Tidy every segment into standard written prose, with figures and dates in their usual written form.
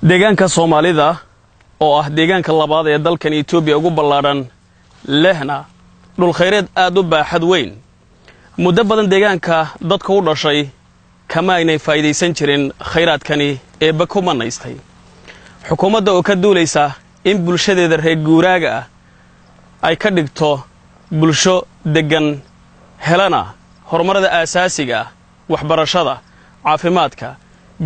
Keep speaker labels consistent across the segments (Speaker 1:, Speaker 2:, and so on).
Speaker 1: deegaanka Soomaalida oo ah deegaanka labaad ee dalkan Itoobiya ugu ballaaran lehna dhul khayreed aad u baaxad weyn muddo badan deegaanka dadka u dhashay kama aynay faa'iideysan jirin khayraadkani ee bakumanaystay xukuumadda oo ka duulaysa in bulshadeeda reer guuraaga ah ay ka dhigto bulsho degan helana horumarada aasaasiga waxbarashada caafimaadka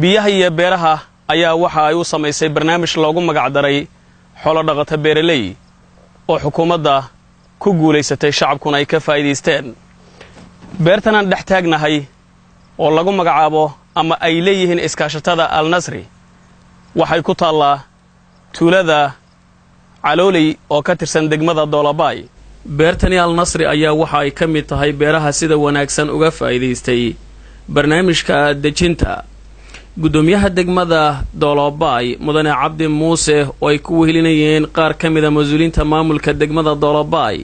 Speaker 1: biyaha iyo beeraha ayaa waxa ay u samaysay barnaamij loogu magac daray xoolo dhaqato beeraley oo xukuumadda ku guuleysatay shacabkuna ay ka faa'iideysteen beertan aan dhex taagnahay oo lagu magacaabo ama ay leeyihiin iskaashatada Al Nasri waxay ku taallaa tuulada Calooley oo ka tirsan degmada Doolabay beertani Al Nasri ayaa waxa ay ka mid tahay beeraha sida wanaagsan uga faa'iideystay barnaamijka dejinta gudoomiyaha degmada Doolabay mudane Cabdi Muuse oo ay ku wehelinayeen qaar ka mid ah mas'uuliyiinta maamulka degmada Doolabay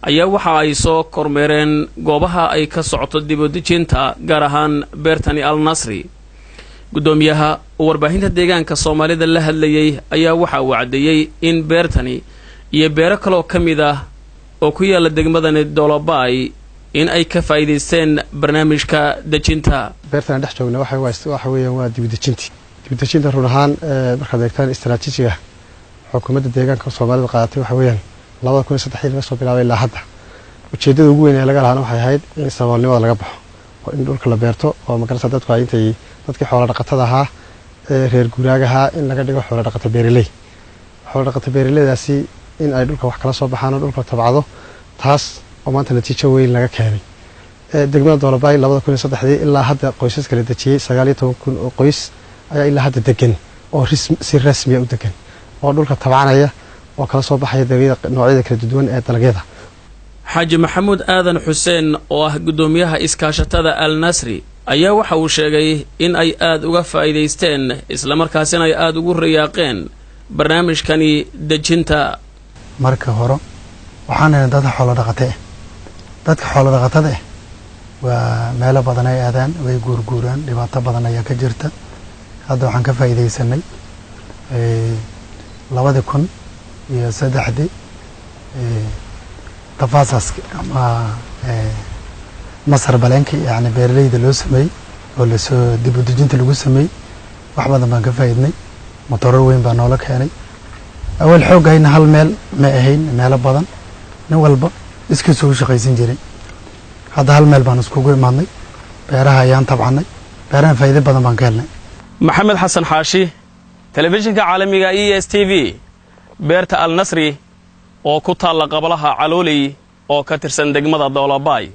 Speaker 1: ayaa waxa ay soo kormeereen goobaha ay ka socoto dib u dejinta gaar ahaan beertani Al Nasri gudoomiyaha warbaahinta deegaanka Soomaalida la hadlayay ayaa waxa uu cadeeyay in beertani iyo beero kale oo kamid ah oo ku yaala degmadani Doolabay in ay ka faa'iideysteen barnaamijka dejinta
Speaker 2: beertan dhex joogna waxa weeyaan waa dib u dejinta run ahaan markaad eegtaan istaraatiijiga xukuumadda deegaanka Soomaalida qaadatay waxa weeyaan 2003 laga soo bilaabay ilaa hadda ujeedada ugu weyn ee laga lahaa waxay ahayd in saboolnimada laga baxo oo in dhulka la beerto oo magarasa dadku ay intay dadkii xoolo dhaqatada ahaa reer guuraagaha in laga dhigo xoolo dhaqato beeraleydaasi in ay dhulka wax kala soo baxaan oo dhulka tabcado taas oo maanta natiijo weyn laga keenay degmada Doolabay 2003 ilaa hadda qoysas kala dejiyay 19 kun oo qoys ayaa ilaa hadda degan oo si rasmi ah u degan oo dhulka tabcanaya oo kala soo baxay noocyada kala duwan ee dalagyada
Speaker 1: Xaaji Maxamuud Aadan Xuseen oo ah gudoomiyaha iskaashatada Al Nasri ayaa waxa uu sheegay in ay aad uga faa'iideysteen isla markaasina ay aad ugu riyaaqeen barnaamijkani dejinta
Speaker 3: marka hore waxaan dadka xoolo dhaqatada waa meelo badan ay aadaan way guurguuraan dhibaato badan ayaa ka jirta hadda waxaan ka faa'iideysanay 2003 tafaasaska ama masar baleenki yani beeraleyda loo sameeyay oo la soo dib u dejinta lagu sameeyay wax badan baan ka faa'iidnay matooro weyn baa noola keenay awal xoogayna hal meel ma ahayn meelo badan nin walba iska soo shaqaysan jiray hadda hal meel baan isku imaanay beeraha ayaan tabcanay beeraha faa'iido badan baan ka helnay
Speaker 1: Maxamed Xasan Xaashi telefishinka caalamiga ESTV beerta Al Nasri oo ku taala qablaha Calooley oo ka tirsan degmada Doolabay